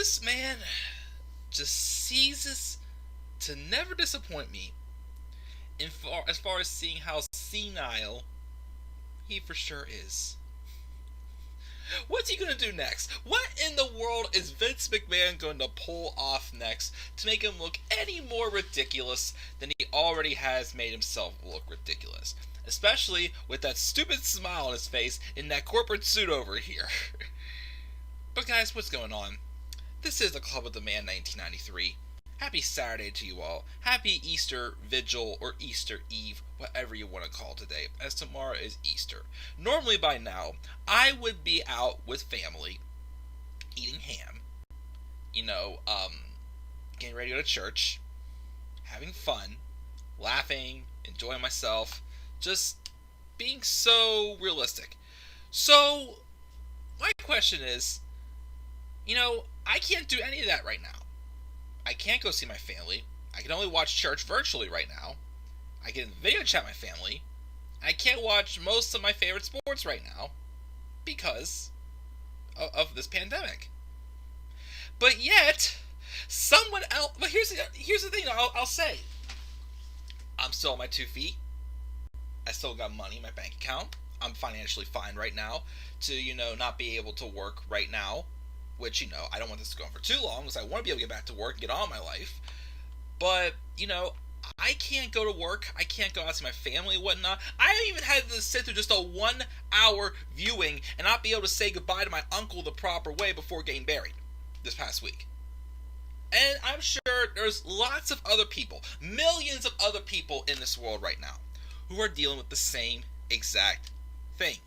This man just ceases to never disappoint me as far as seeing how senile he for sure is. What's he going to do next? What in the world is Vince McMahon going to pull off next to make him look any more ridiculous than he already has made himself look ridiculous? Especially with that stupid smile on his face in that corporate suit over here. But guys, what's going on? This is the Club of the Man 1993. Happy Saturday to you all. Happy Easter Vigil or Easter Eve, whatever you want to call today, as tomorrow is Easter. Normally by now, I would be out with family, eating ham, getting ready to go to church, having fun, laughing, enjoying myself, just being so realistic. So, my question is, I can't do any of that right now. I can't go see my family. I can only watch church virtually right now. I can video chat my family. I can't watch most of my favorite sports right now because of this pandemic. But yet, someone else. But here's the thing. I'll say, I'm still on my 2 feet. I still got money in my bank account. I'm financially fine right now to not be able to work right now. Which, I don't want this to go on for too long because I want to be able to get back to work and get on with my life. But, I can't go to work. I can't go out to see my family and whatnot. I even had to sit through just a 1-hour viewing and not be able to say goodbye to my uncle the proper way before getting buried this past week. And I'm sure there's lots of other people, millions of other people in this world right now who are dealing with the same exact thing.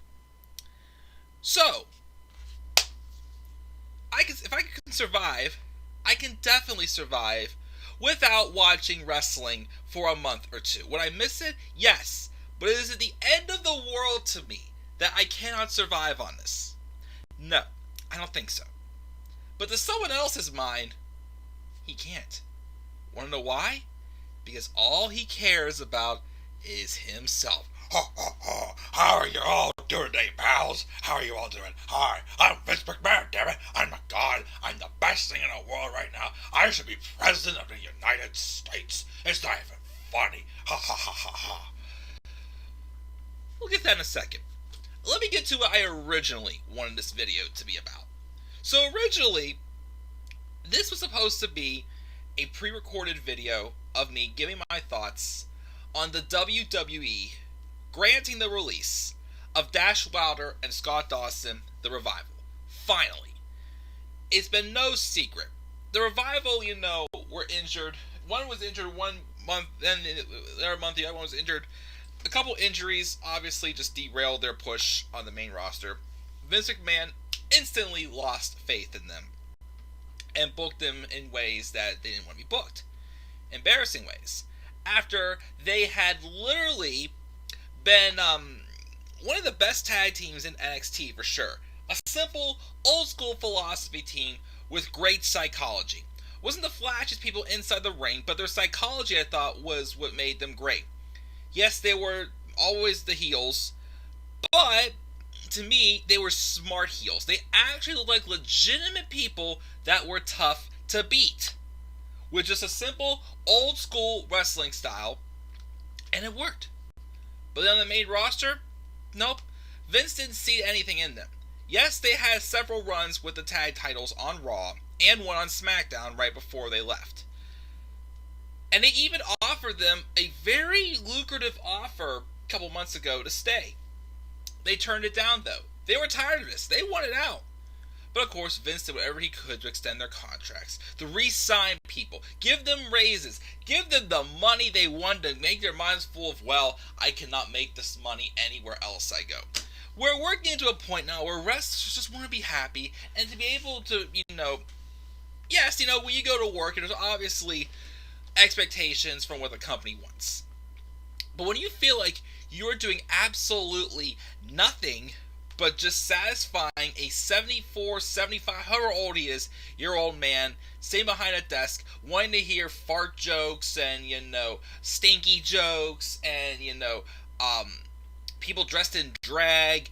So, if I can survive, I can definitely survive without watching wrestling for a month or two. Would I miss it? Yes. But is it the end of the world to me that I cannot survive on this? No, I don't think so. But to someone else's mind, he can't. Want to know why? Because all he cares about is himself. Ha ha ha! How are you all doing today, pals? How are you all doing? Hi, I'm Vince McMahon, damn it! I'm the god. I'm the best thing in the world right now. I should be president of the United States. It's not even funny. Ha ha ha ha ha. We'll get that in a second. Let me get to what I originally wanted this video to be about. So originally, this was supposed to be a pre-recorded video of me giving my thoughts on the WWE granting the release of Dash Wilder and Scott Dawson, The Revival. Finally. It's been no secret. The Revival, were injured. One was injured 1 month, then the other month the other one was injured. A couple injuries obviously just derailed their push on the main roster. Vince McMahon instantly lost faith in them and booked them in ways that they didn't want to be booked. Embarrassing ways. After they had literally been one of the best tag teams in NXT for sure. A simple, old-school philosophy team with great psychology. Wasn't the flashiest people inside the ring, but their psychology, I thought, was what made them great. Yes, they were always the heels, but to me, they were smart heels. They actually looked like legitimate people that were tough to beat. With just a simple, old-school wrestling style, and it worked. But on the main roster, nope. Vince didn't see anything in them. Yes, they had several runs with the tag titles on Raw and one on SmackDown right before they left. And they even offered them a very lucrative offer a couple months ago to stay. They turned it down though. They were tired of this. They wanted out. But of course, Vince did whatever he could to extend their contracts, to re-sign people, give them raises, give them the money they wanted to make their minds full of, well, I cannot make this money anywhere else I go. We're getting to a point now where wrestlers just want to be happy and to be able to, yes, when you go to work, there's obviously expectations from what the company wants. But when you feel like you're doing absolutely nothing but just satisfying a 74, 75, however old he is, year old man, sitting behind a desk, wanting to hear fart jokes and, stinky jokes and, people dressed in drag,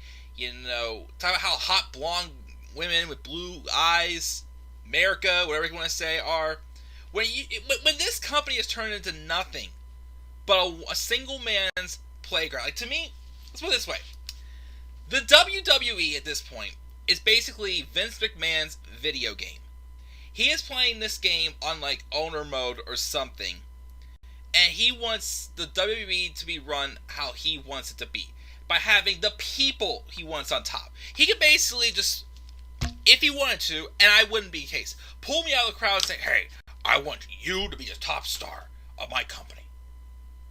talk about how hot blonde women with blue eyes America, whatever you want to say, are when this company is turned into nothing but a single man's playground. Like, to me, let's put it this way: the WWE at this point is basically Vince McMahon's video game. He is playing this game on like owner mode or something, and he wants the WWE to be run how he wants it to be by having the people he wants on top. He could basically just, if he wanted to, and I wouldn't be the case, pull me out of the crowd and say, "Hey, I want you to be the top star of my company."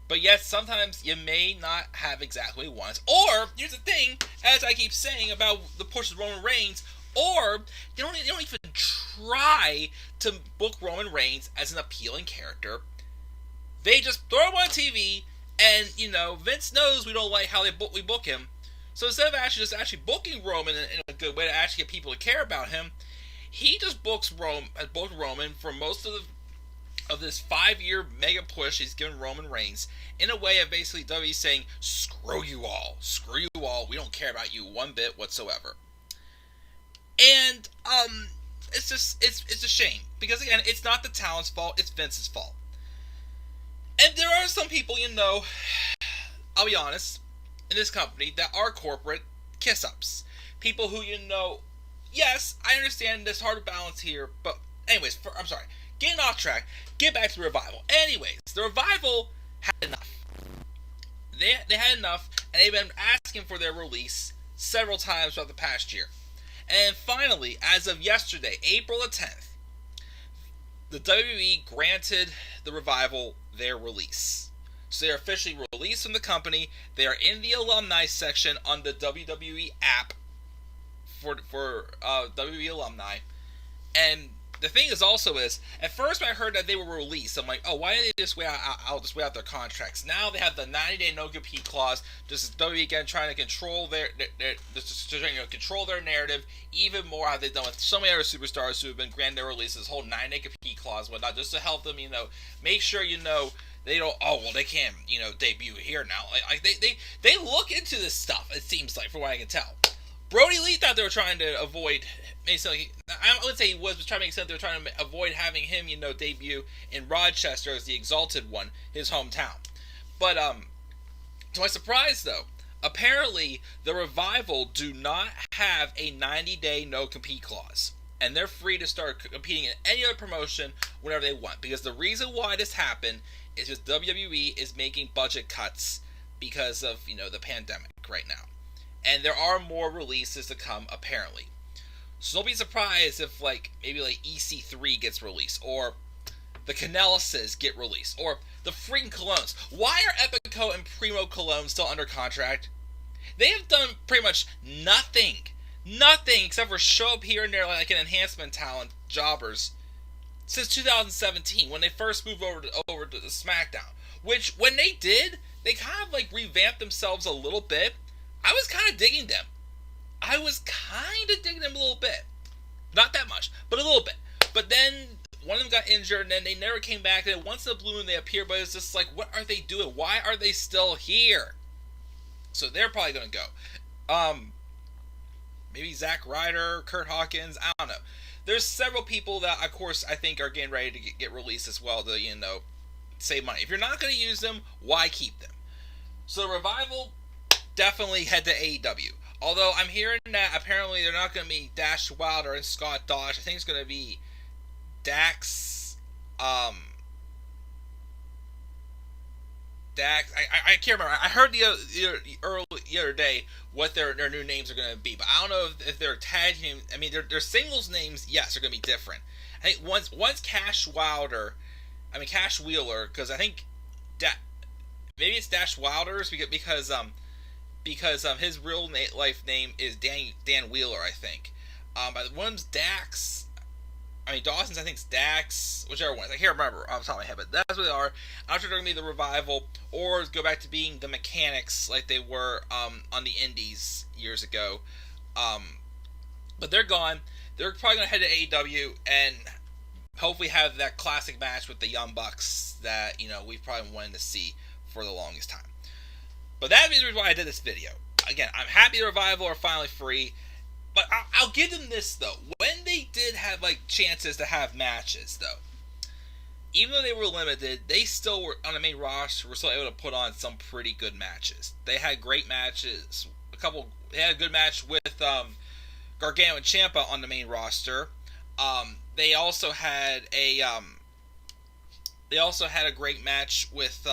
But yet, sometimes you may not have exactly what he wants. Or, here's the thing, as I keep saying about the push of Roman Reigns, or they don't even try to book Roman Reigns as an appealing character. They just throw him on TV, and, Vince knows we don't like how we book him. So instead of actually booking Roman in a good way to actually get people to care about him, he just booked Roman for most of this 5-year mega push he's given Roman Reigns in a way of basically WWE saying, screw you all, we don't care about you one bit whatsoever. And it's a shame, because again, it's not the talent's fault, it's Vince's fault. And there are some people, I'll be honest, in this company that are corporate kiss-ups. People who, yes, I understand there's hard to balance here, but anyways, I'm sorry. Getting off track, get back to the Revival. Anyways, the Revival had enough. They had enough, and they've been asking for their release several times throughout the past year. And finally, as of yesterday, April the 10th, the WWE granted the Revival their release. So they are officially released from the company. They are in the alumni section on the WWE app for WWE alumni. And the thing is also at first when I heard that they were released, I'm like, oh, why didn't they just wait out their contracts? Now they have the 90-day no-compete clause. Just WWE again trying to control control their narrative even more, how they've done with so many other superstars who have been granted their release, this whole 90-day compete clause and whatnot, just to help them, make sure they don't, they can't, debut here now. Like they look into this stuff, it seems like, from what I can tell. Brody Lee thought they were trying to avoid, I wouldn't say he was, but trying to make sense they were trying to avoid having him, debut in Rochester as the Exalted One, his hometown. But, to my surprise, though, apparently the Revival do not have a 90-day no-compete clause. And they're free to start competing in any other promotion whenever they want. Because the reason why this happened is because WWE is making budget cuts because of, the pandemic right now. And there are more releases to come, apparently. So don't be surprised if, maybe EC3 gets released, or the Canellises get released, or the freaking Colognes. Why are Epico and Primo Cologne still under contract? They have done pretty much nothing except for show up here and there like an enhancement talent, jobbers, since 2017, when they first moved over to the SmackDown. Which, when they did, they kind of revamped themselves a little bit. I was kind of digging them. a little bit. Not that much, but a little bit. But then one of them got injured, and then they never came back. And once in the blue moon they appeared, but it's just what are they doing? Why are they still here? So they're probably going to go. Maybe Zack Ryder, Kurt Hawkins, I don't know. There's several people that, of course, I think are getting ready to get released as well to, save money. If you're not going to use them, why keep them? So the Revival definitely head to AEW. Although I'm hearing that apparently they're not going to be Dash Wilder and Scott Dodge. I think it's going to be Dax. I can't remember. I heard the other day what their new names are going to be, but I don't know if they're tag team. I mean, their singles names, yes, are going to be different. I think once Cash Wheeler, because I think maybe it's Dash Wilder's because his real life name is Dan Wheeler, I think. But one's Dax. Dawson's, I think, it's Dax, whichever one. I can't remember off the top of my head, but that's what they are. I'm not sure they're going to be the Revival, or go back to being the Mechanics like they were on the Indies years ago. But they're gone. They're probably going to head to AEW and hopefully have that classic match with the Young Bucks that, we've probably wanted to see for the longest time. But that is the reason why I did this video. Again, I'm happy the Revival are finally free. But I'll give them this though. When they did have like chances to have matches though, even though they were limited, they still were on the main roster. Were still able to put on some pretty good matches. They had great matches. They had a good match with Gargano and Ciampa on the main roster. They also had a great match with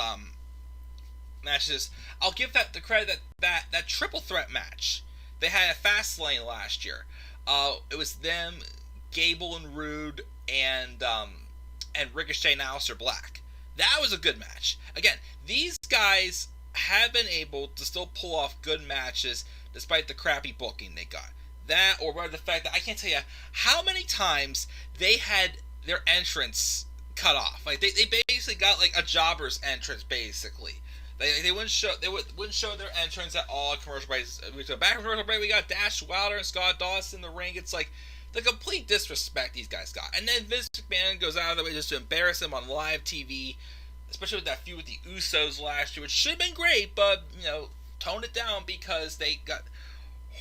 matches. I'll give that the credit that triple threat match they had at Fastlane last year. It was them, Gable and Rude, and Ricochet and Aleister Black. That was a good match. Again, these guys have been able to still pull off good matches despite the crappy booking they got. That, or rather the fact that I can't tell you how many times they had their entrance cut off. Like they basically got like a jobber's entrance basically. They wouldn't show their entrance at all. Commercial breaks. Back from commercial break, we got Dash Wilder and Scott Dawson in the ring. It's like the complete disrespect these guys got. And then Vince McMahon goes out of the way just to embarrass them on live TV, especially with that feud with the Usos last year, which should have been great, but toned it down because they got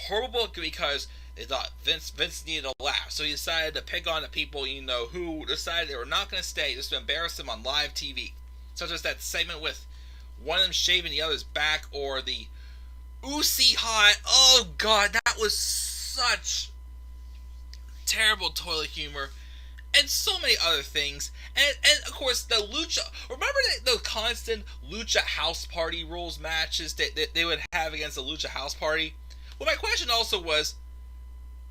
horrible because they thought Vince needed a laugh. So he decided to pick on the people who decided they were not going to stay just to embarrass them on live TV, such as that segment with one of them shaving the other's back, or the Usi hot. Oh god, that was such terrible toilet humor, and so many other things. And of course the lucha. Remember the constant lucha house party rules matches that they would have against the lucha house party? Well, my question also was,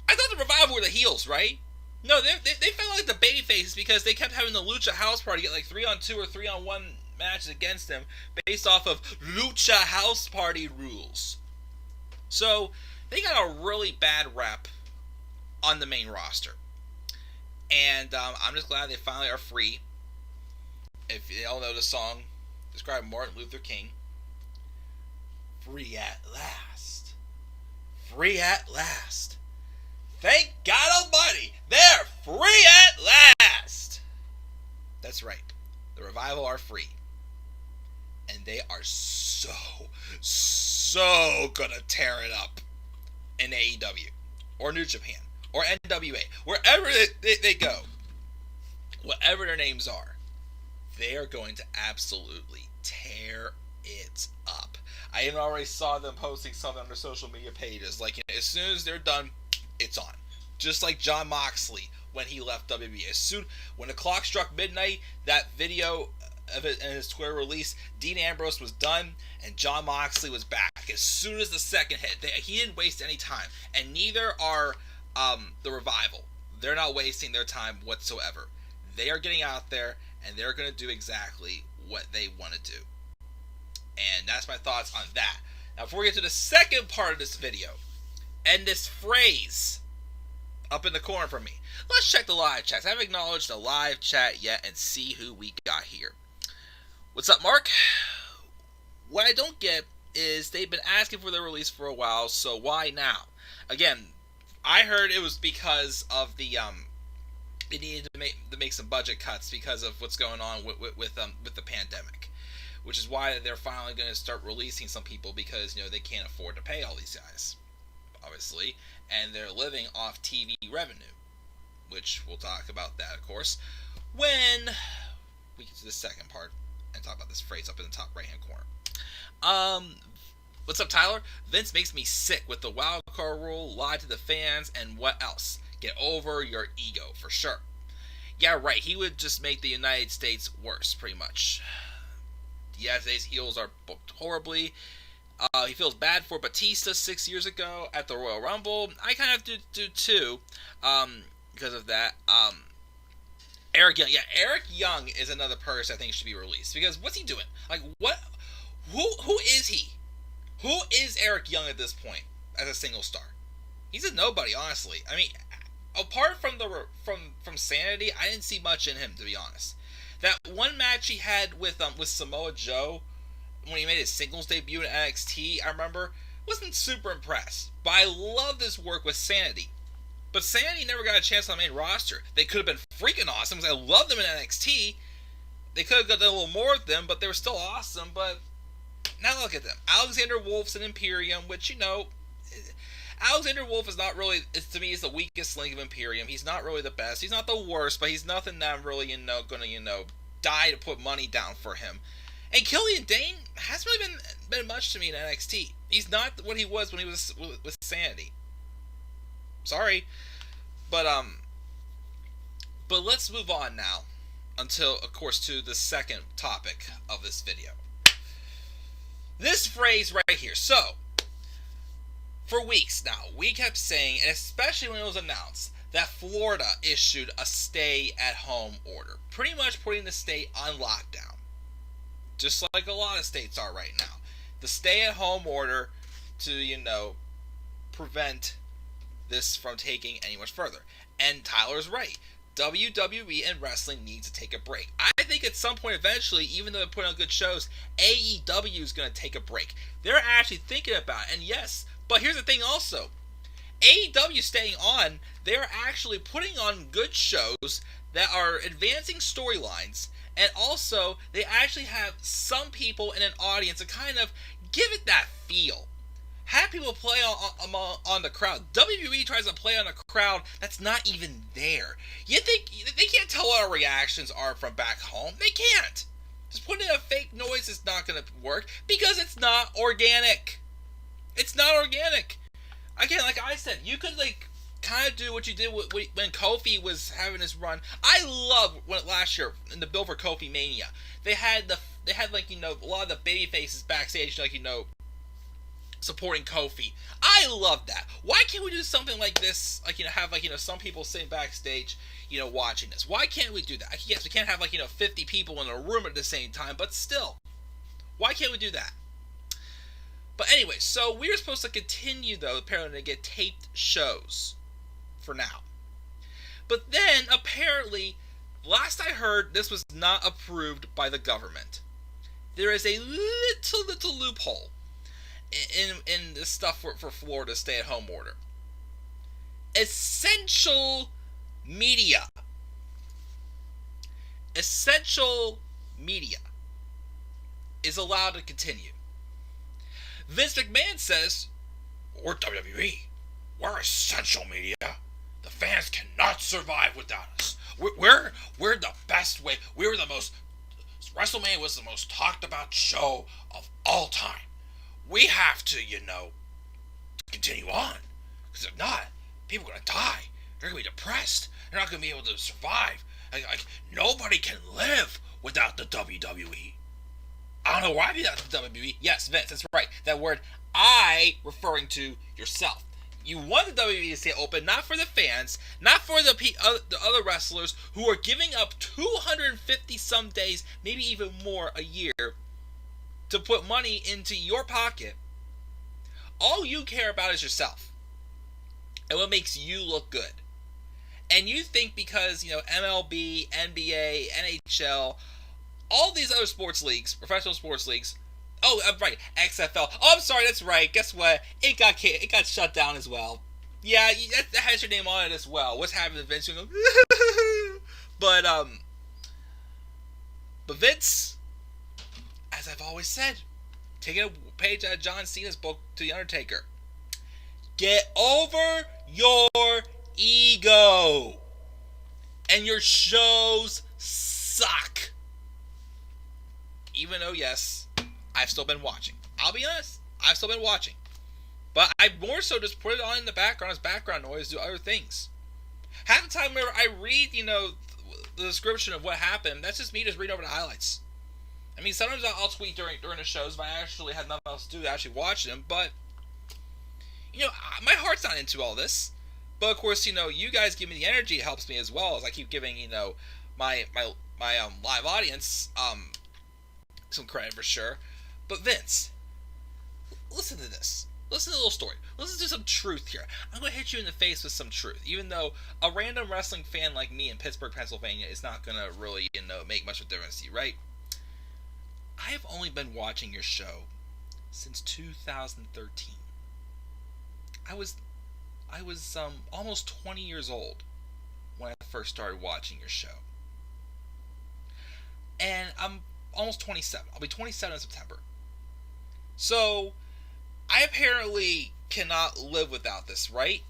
I thought the Revival were the heels, right? No, they felt like the baby faces because they kept having the lucha house party get like 3-on-2 or 3-on-1 matches against them based off of lucha house party rules. So they got a really bad rep on the main roster, and I'm just glad they finally are free. If you all know the song describing Martin Luther King, free at last, free at last. Thank God Almighty, they're free at last. That's right, the Revival are free. And they are so gonna tear it up in AEW, or New Japan, or NWA, wherever they go, whatever their names are, they are going to absolutely tear it up. I even already saw them posting something on their social media pages, like as soon as they're done, it's on. Just like Jon Moxley when he left WWE. When the clock struck midnight, that video of it in his Twitter release, Dean Ambrose was done and Jon Moxley was back as soon as the second hit. He didn't waste any time, and neither are the Revival. They're not wasting their time whatsoever. They are getting out there and they're going to do exactly what they want to do. And that's my thoughts on that. Now, before we get to the second part of this video, and this phrase up in the corner for me, let's check the live chats. I haven't acknowledged the live chat yet and see who we got here. What's up, Mark? What I don't get is they've been asking for their release for a while, so why now? Again, I heard it was because of the they needed to make some budget cuts because of what's going on with the pandemic, which is why they're finally going to start releasing some people because they can't afford to pay all these guys, obviously, and they're living off TV revenue, which we'll talk about that, of course, when we get to the second part and talk about this phrase up in the top right hand corner. What's up, Tyler? Vince makes me sick with the wild card rule, lie to the fans, and what else? Get over your ego, for sure. Yeah, right, he would just make the United States worse, pretty much. The United States heels are booked horribly. He feels bad for Batista 6 years ago at the Royal Rumble. I kind of do too, because of that. Eric Young. Yeah, Eric Young is another person I think should be released. Because what's he doing? Like, what? Who is he? Who is Eric Young at this point as a single star? He's a nobody, honestly. I mean, apart from from Sanity, I didn't see much in him, to be honest. That one match he had with Samoa Joe when he made his singles debut in NXT, I remember, wasn't super impressed. But I love this work with Sanity. But Sanity never got a chance on the main roster. They could have been freaking awesome because I love them in NXT. They could have got a little more with them, but they were still awesome. But now look at them. Alexander Wolf's an Imperium, which, Alexander Wolf is not really, to me, is the weakest link of Imperium. He's not really the best. He's not the worst, but he's nothing that I'm really, gonna, die to put money down for him. And Killian Dane hasn't really been much to me in NXT. He's not what he was when he was with Sanity. Sorry, but let's move on now, until, of course, to the second topic of this video. This phrase right here. So, for weeks now, we kept saying, and especially when it was announced, that Florida issued a stay-at-home order, pretty much putting the state on lockdown, just like a lot of states are right now. The stay-at-home order to, prevent this from taking any much further. And Tyler's right. WWE and wrestling needs to take a break. I think at some point eventually, even though they're putting on good shows, AEW is going to take a break. They're actually thinking about it, and yes, but here's the thing also. AEW staying on, they're actually putting on good shows that are advancing storylines, and also they actually have some people in an audience to kind of give it that feel. Have people play on the crowd. WWE tries to play on a crowd that's not even there. You think they can't tell what our reactions are from back home? They can't. Just putting in a fake noise is not going to work because it's not organic. It's not organic. Again, like I said, you could kind of do what you did when Kofi was having his run. I love when last year in the build for Kofi Mania, they had a lot of the baby faces backstage, supporting Kofi. I love that. Why can't we do something like this? Have some people sitting backstage, watching this. Why can't we do that? Yes, we can't have 50 people in a room at the same time, but still, why can't we do that? But anyway, so we were supposed to continue though, apparently, to get taped shows for now. But then apparently, last I heard, this was not approved by the government. There is a little loophole in this stuff for Florida's stay-at-home order. Essential media is allowed to continue. Vince McMahon says, we're WWE. We're essential media. The fans cannot survive without us. We're the best way. We're the most... WrestleMania was the most talked about show of all time. We have to, continue on. Because if not, people are going to die. They're going to be depressed. They're not going to be able to survive. Nobody can live without the WWE. I don't know why without the WWE. Yes, Vince, that's right. That word, I, referring to yourself. You want the WWE to stay open, not for the fans, not for the other wrestlers who are giving up 250 some days, maybe even more a year, to put money into your pocket. All you care about is yourself and what makes you look good. And you think because, MLB, NBA, NHL, all these other sports leagues, professional sports leagues, oh, I'm right, XFL. Oh, I'm sorry, that's right. Guess what? It got shut down as well. Yeah, that has your name on it as well. What's happening to Vince? But Vince, as I've always said, taking a page out of John Cena's book to The Undertaker. Get over your ego. And your shows suck. Even though, yes, I've still been watching. I'll be honest, I've still been watching. But I more so just put it on in the background as background noise, do other things. Half the time whenever I read, the description of what happened, that's just me just reading over the highlights. I mean, sometimes I'll tweet during the shows if I actually have nothing else to do to actually watch them, but, my heart's not into all this. But, of course, you guys give me the energy, it helps me as well, as I keep giving, my live audience, some credit for sure. But Vince, listen to this. Listen to the little story. Listen to some truth here. I'm going to hit you in the face with some truth, even though a random wrestling fan like me in Pittsburgh, Pennsylvania is not going to really, make much of a difference to you, right? I have only been watching your show since 2013. I was almost 20 years old when I first started watching your show. And I'm almost 27. I'll be 27 in September. So, I apparently cannot live without this, right?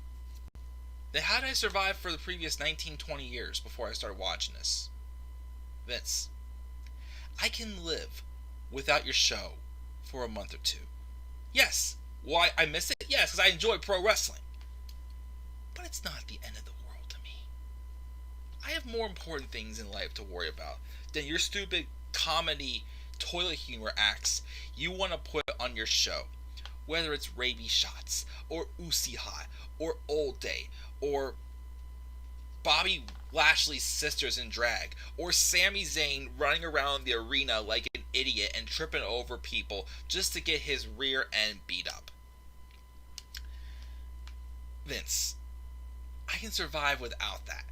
Then how did I survive for the previous 19, 20 years before I started watching this? Vince, I can live without your show for a month or two. Yes. Why I miss it? Yes, because I enjoy pro wrestling. But it's not the end of the world to me. I have more important things in life to worry about than your stupid comedy toilet humor acts you want to put on your show. Whether it's Raby Shots, or Uchiha, or Old Day, or Bobby Lashley's sisters in drag, or Sami Zayn running around the arena like an idiot and tripping over people just to get his rear end beat up. Vince, I can survive without that.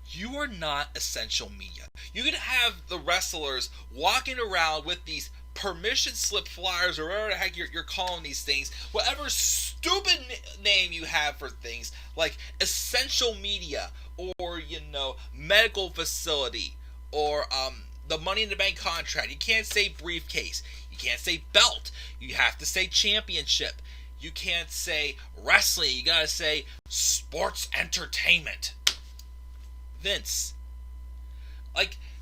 You are not essential media. You can have the wrestlers walking around with these permission slip flyers or whatever the heck you're calling these things, whatever stupid name you have for things like essential media or medical facility or the Money in the Bank contract. You can't say briefcase. You can't say belt. You have to say championship. You can't say wrestling. You gotta say sports entertainment. Vince,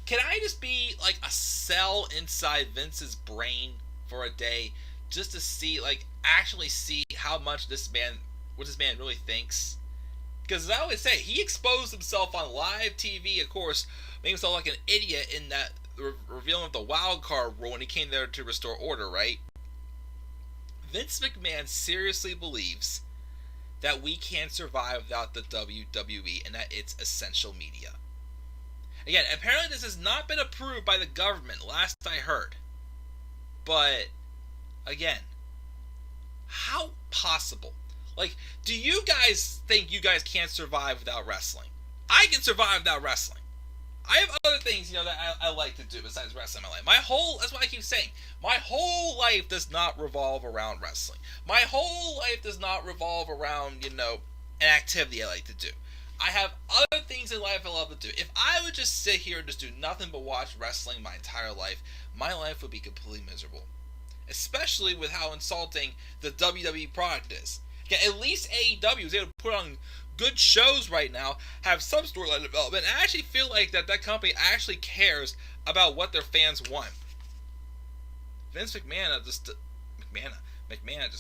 can I just be like a cell inside Vince's brain for a day just to actually see how much what this man really thinks? Because as I always say, he exposed himself on live TV, of course, making himself like an idiot in that revealing of the wild card rule when he came there to restore order, right? Vince McMahon seriously believes that we can't survive without the WWE and that it's essential media. Again, apparently this has not been approved by the government, last I heard. But, again, how possible? Do you guys think you guys can't survive without wrestling? I can survive without wrestling. I have other things, that I like to do besides wrestling in my life. That's what I keep saying. My whole life does not revolve around wrestling. My whole life does not revolve around, an activity I like to do. I have other things in life I love to do. If I would just sit here and just do nothing but watch wrestling my entire life, my life would be completely miserable. Especially with how insulting the WWE product is. Again, at least AEW is able to put on good shows right now, have some storyline development, and I actually feel like that company actually cares about what their fans want. Vince McMahon just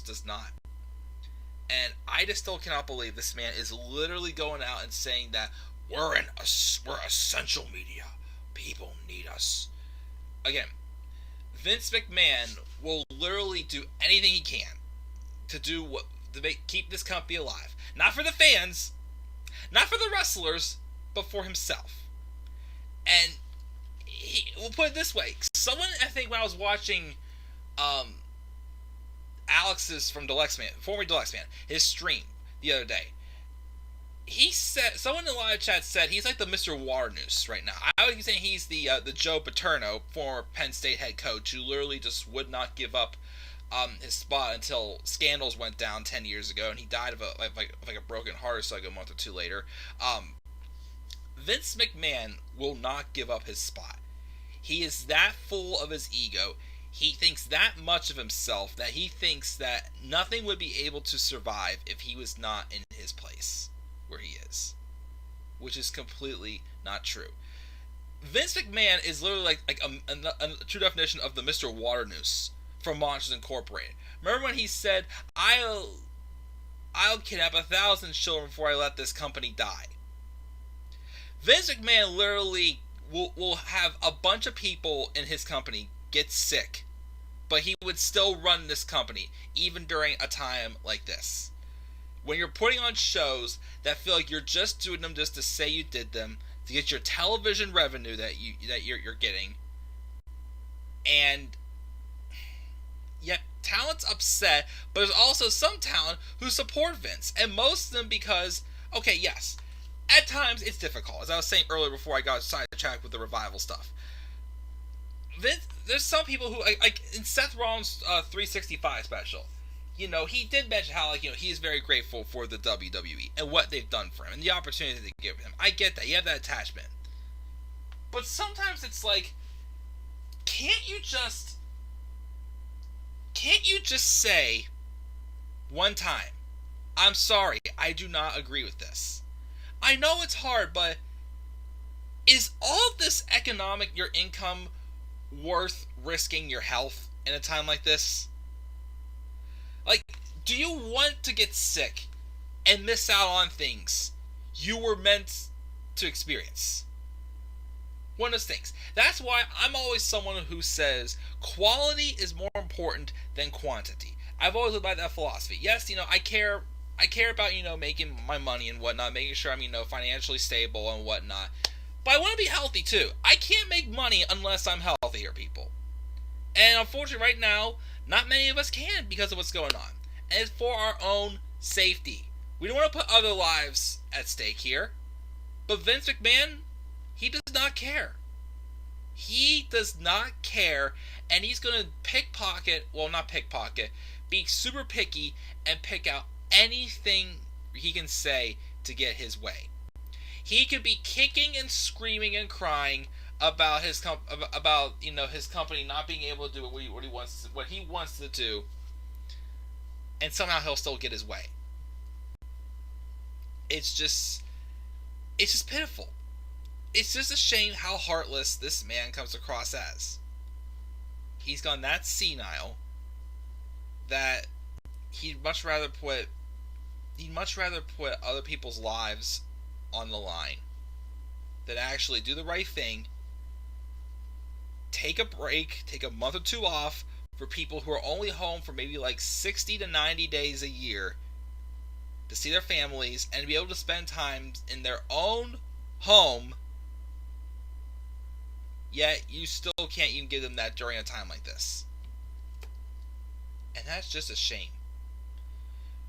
does not. And I just still cannot believe this man is literally going out and saying that we're essential media. People need us. Again, Vince McMahon will literally do anything he can to keep this company alive. Not for the fans, not for the wrestlers, but for himself. And we'll put it this way. Someone, I think when I was watching Alex's from Deluxe Man, former Deluxe Man, his stream the other day, he said, someone in the live chat said he's like the Mr. Water Noose right now. I would be saying he's the Joe Paterno, former Penn State head coach, who literally just would not give up his spot until scandals went down 10 years ago, and he died of a broken heart or so, like a month or two later. Vince McMahon will not give up his spot. He is that full of his ego. He thinks that much of himself that he thinks that nothing would be able to survive if he was not in his place where he is, which is completely not true. Vince McMahon is literally like a true definition of the Mr. Water Noose from Monsters Incorporated. Remember when he said, I'll kidnap 1,000 children before I let this company die? Vince McMahon literally will have a bunch of people in his company get sick, but he would still run this company, even during a time like this. When you're putting on shows that feel like you're just doing them just to say you did them, to get your television revenue that you're getting, and yet talent's upset, but there's also some talent who support Vince, and most of them because, okay, yes, at times it's difficult, as I was saying earlier before I got sidetracked with the revival stuff. Vince, there's some people who, like in Seth Rollins' 365 special, he did mention how, he is very grateful for the WWE and what they've done for him and the opportunity they give him. I get that. You have that attachment. But sometimes it's like, can't you just say, one time. I'm sorry, I do not agree with this. I know it's hard, but is all of this your income, worth risking your health in a time like this? Like, do you want to get sick and miss out on things you were meant to experience? One of those things. That's why I'm always someone who says quality is more important than quantity. I've always lived by that philosophy. Yes, I care about, making my money and whatnot, making sure I'm, financially stable and whatnot. But I want to be healthy too. I can't make money unless I'm healthier, people. And unfortunately right now, not many of us can because of what's going on. And it's for our own safety. We don't want to put other lives at stake here. But Vince McMahon, he does not care. He does not care, and he's going to be super picky and pick out anything he can say to get his way. He could be kicking and screaming and crying about his company not being able to do what he wants to do, and somehow he'll still get his way. It's just pitiful. It's just a shame how heartless this man comes across as. He's gone that senile that he'd much rather put other people's lives on the line than actually do the right thing, take a break, take a month or two off for people who are only home for maybe like 60 to 90 days a year to see their families and be able to spend time in their own home, yet you still can't even give them that during a time like this. And that's just a shame.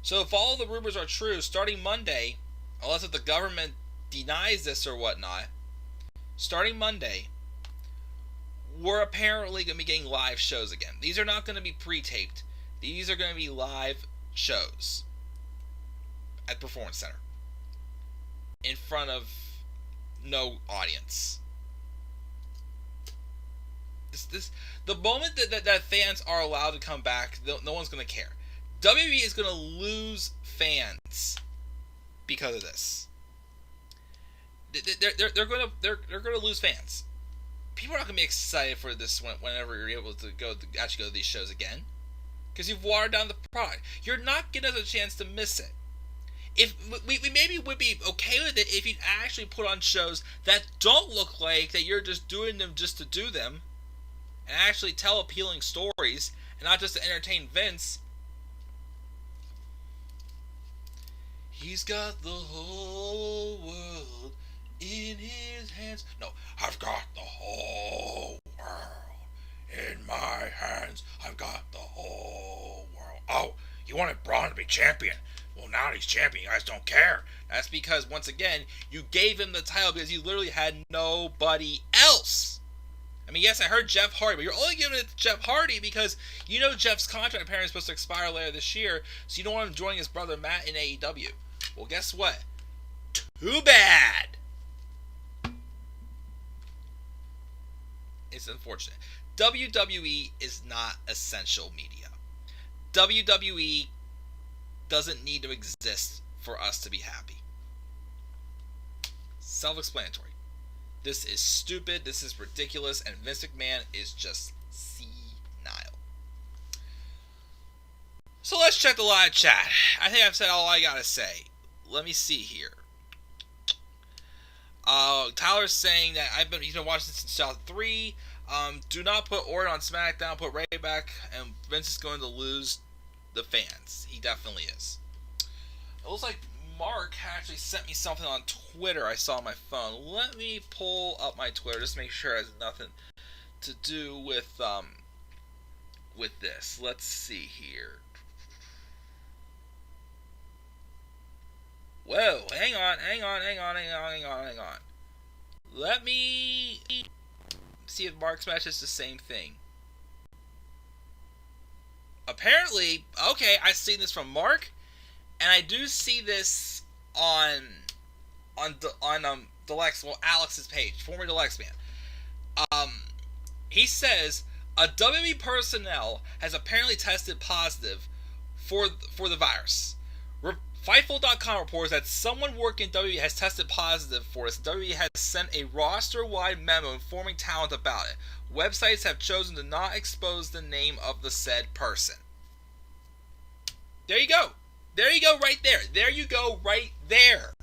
So if all the rumors are true, starting Monday, unless if the government denies this or whatnot, starting Monday, we're apparently going to be getting live shows again. These are not going to be pre-taped. These are going to be live shows at Performance Center in front of no audience. The moment that fans are allowed to come back, no one's going to care. WWE is going to lose fans because of this. They're going to lose fans. People are not going to be excited for this whenever you're able to actually go to these shows again, because you've watered down the product. You're not getting us a chance to miss it. If we maybe would be okay with it if you'd actually put on shows that don't look like that you're just doing them just to do them, and actually tell appealing stories and not just to entertain Vince. He's got the whole world in his hands. No, I've got the whole world in my hands. I've got the whole world. Oh, you wanted Braun to be champion. Well, now he's champion. You guys don't care. That's because, once again, you gave him the title because you literally had nobody else. I mean, yes, I heard Jeff Hardy, but you're only giving it to Jeff Hardy because you know Jeff's contract apparently is supposed to expire later this year, so you don't want him joining his brother Matt in AEW. Well, guess what? Too bad! It's unfortunate. WWE is not essential media. WWE doesn't need to exist for us to be happy. Self-explanatory. This is stupid, this is ridiculous, and Vince McMahon is just senile. So let's check the live chat. I think I've said all I gotta say. Let me see here. Tyler's saying that he's been watching this since 2003. Do not put Orton on SmackDown, put Ray back, and Vince is going to lose the fans. He definitely is. It looks like Mark actually sent me something on Twitter I saw on my phone. Let me pull up my Twitter just to make sure it has nothing to do with this. Let's see here. Whoa, hang on. Let me see if Mark's match is the same thing. Apparently, okay, I've seen this from Mark, and I do see this on Alex's page, former Deluxe Man. He says a WWE personnel has apparently tested positive for the virus. Fightful.com reports that someone working in WWE has tested positive for this. WWE has sent a roster-wide memo informing talent about it. Websites have chosen to not expose the name of the said person. There you go. There you go right there. There you go right there.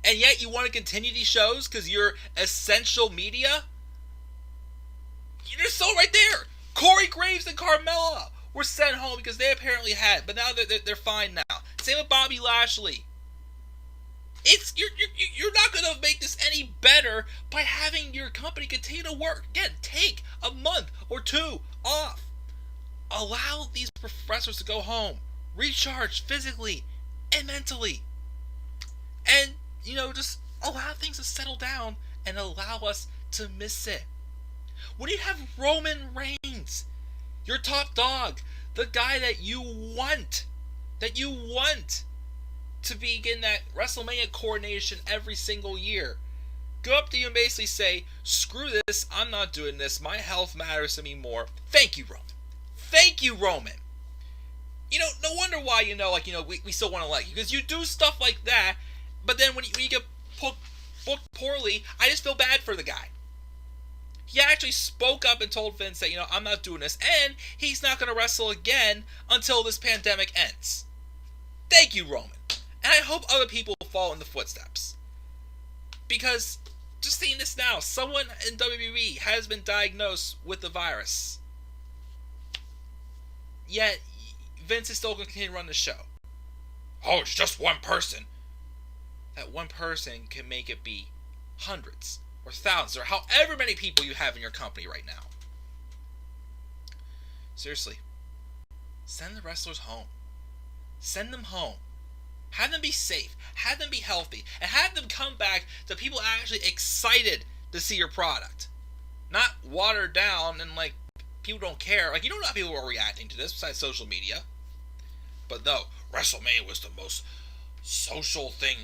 And yet you want to continue these shows because you're essential media? You're still right there. Corey Graves and Carmella were sent home because they apparently had, but now they're fine now. Same with Bobby Lashley. You're not going to make this any better by having your company continue to work. Again, take a month or two off. Allow these professors to go home, recharge physically and mentally, and just allow things to settle down and allow us to miss it. When you have Roman Reigns, your top dog, the guy that you want to begin that WrestleMania coronation every single year, go up to you and basically say, screw this, I'm not doing this, my health matters to me more. Thank you, Roman. Thank you, Roman. No wonder why, we still want to like you, because you do stuff like that, but then when you get booked poorly, I just feel bad for the guy. He actually spoke up and told Vince that, I'm not doing this, and he's not going to wrestle again until this pandemic ends. Thank you, Roman. And I hope other people follow in the footsteps. Because, just seeing this now, someone in WWE has been diagnosed with the virus. Yet, Vince is still going to continue to run the show. Oh, it's just one person. That one person can make it be hundreds or thousands or however many people you have in your company right now. Seriously, send the wrestlers home. Send them home. Have them be safe. Have them be healthy. And have them come back to people actually excited to see your product. Not watered down and people don't care. You don't know how people are reacting to this besides social media. But no, WrestleMania was the most social thing,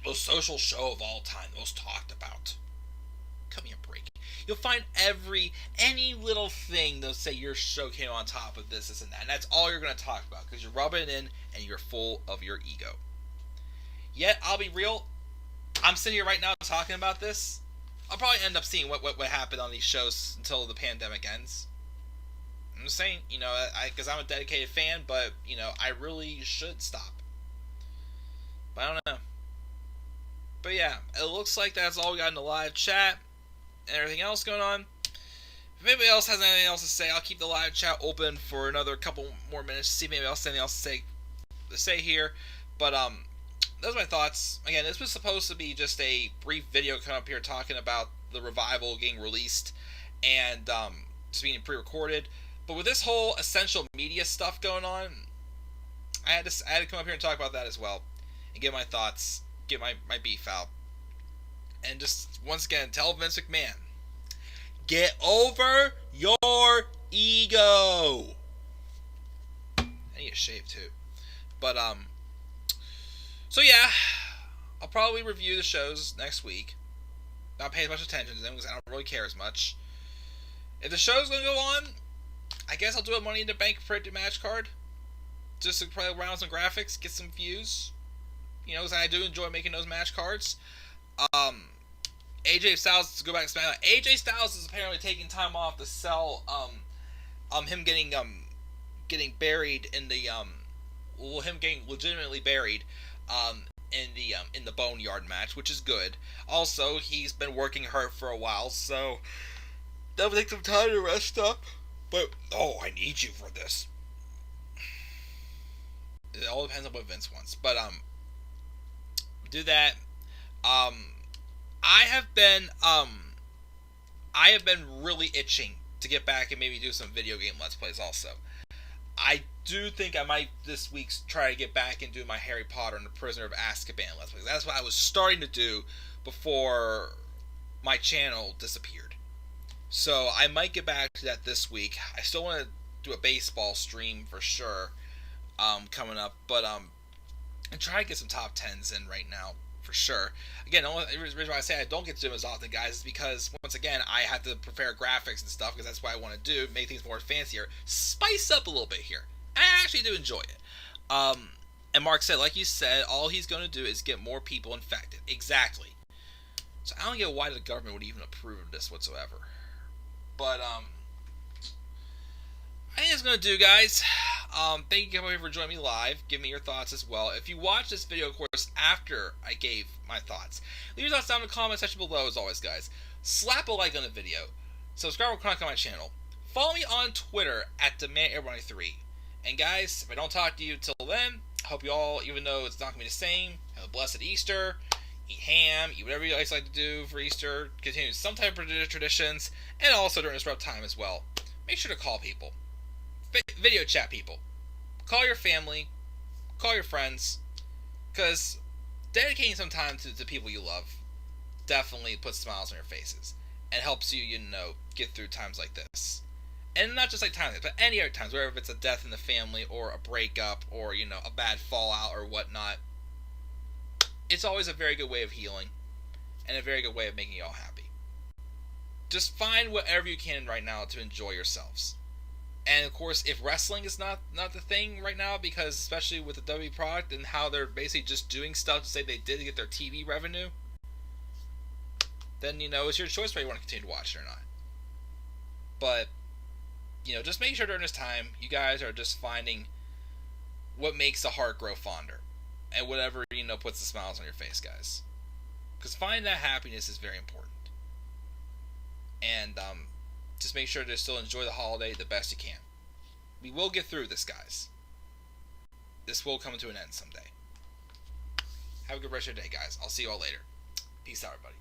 most social show of all time, the most talked about. Cut me a break. You'll find any little thing they'll say your show came on top of this and that. And that's all you're going to talk about because you're rubbing it in and you're full of your ego. Yet, I'll be real, I'm sitting here right now talking about this. I'll probably end up seeing what happened on these shows until the pandemic ends. I'm just saying, because I'm a dedicated fan, but, I really should stop. But I don't know. But yeah, it looks like that's all we got in the live chat and everything else going on. If anybody else has anything else to say, I'll keep the live chat open for another couple more minutes to see if anybody else has anything else to say here. But those are my thoughts. Again, this was supposed to be just a brief video coming up here talking about the Revival getting released and just being pre-recorded. But with this whole essential media stuff going on, I had to come up here and talk about that as well and get my thoughts, get my beef out. And just, once again, tell Vince McMahon, get over your ego. I need a shave, too. But, so yeah, I'll probably review the shows next week. Not pay as much attention to them because I don't really care as much. If the show's going to go on, I guess I'll do a Money in the Bank predicted match card. Just to play around with some graphics, get some views. Because I do enjoy making those match cards. AJ Styles, to go back to SmackDown, AJ Styles is apparently taking time off to sell him getting buried in the him getting legitimately buried in the Boneyard match, which is good. Also, he's been working hard for a while, so that'll take some time to rest up. But I need you for this. It all depends on what Vince wants. But do that. I have been really itching to get back and maybe do some video game Let's Plays also. I do think I might this week try to get back and do my Harry Potter and the Prisoner of Azkaban Let's Plays. That's what I was starting to do before my channel disappeared. So I might get back to that this week. I still want to do a baseball stream for sure coming up. But I'm trying to get some top 10s in right now. For sure. Again, the only reason why I say I don't get to do them as often, guys, is because, once again, I have to prepare graphics and stuff, because that's what I want to do, make things more fancier, spice up a little bit here. And I actually do enjoy it. And Mark said, like you said, all he's going to do is get more people infected. Exactly. So I don't get why the government would even approve of this whatsoever. But I think that's going to do, guys. Thank you for joining me live. Give me your thoughts as well. If you watch this video, of course, after I gave my thoughts, leave your thoughts down in the comment section below, as always, guys. Slap a like on the video. Subscribe or click on my channel. Follow me on Twitter at DemandAir93. And guys, if I don't talk to you till then, I hope you all, even though it's not going to be the same, have a blessed Easter. Eat ham, eat whatever you guys like to do for Easter. Continue some type of traditions. And also during this rough time as well. Make sure to call people. Video chat people. Call your family. Call your friends. Because dedicating some time to people you love definitely puts smiles on your faces. And helps you, get through times like this. And not just like times like this, but any other times, whether it's a death in the family, or a breakup, or, a bad fallout, or whatnot. It's always a very good way of healing, and a very good way of making you all happy. Just find whatever you can right now to enjoy yourselves. And of course, if wrestling is not the thing right now, because especially with the WWE product and how they're basically just doing stuff to say they did to get their TV revenue, then, it's your choice whether you want to continue to watch it or not. But, just make sure during this time, you guys are just finding what makes the heart grow fonder. And whatever, puts the smiles on your face, guys. Because finding that happiness is very important. And, just make sure to still enjoy the holiday the best you can. We will get through this, guys. This will come to an end someday. Have a good rest of your day, guys. I'll see you all later. Peace out, everybody.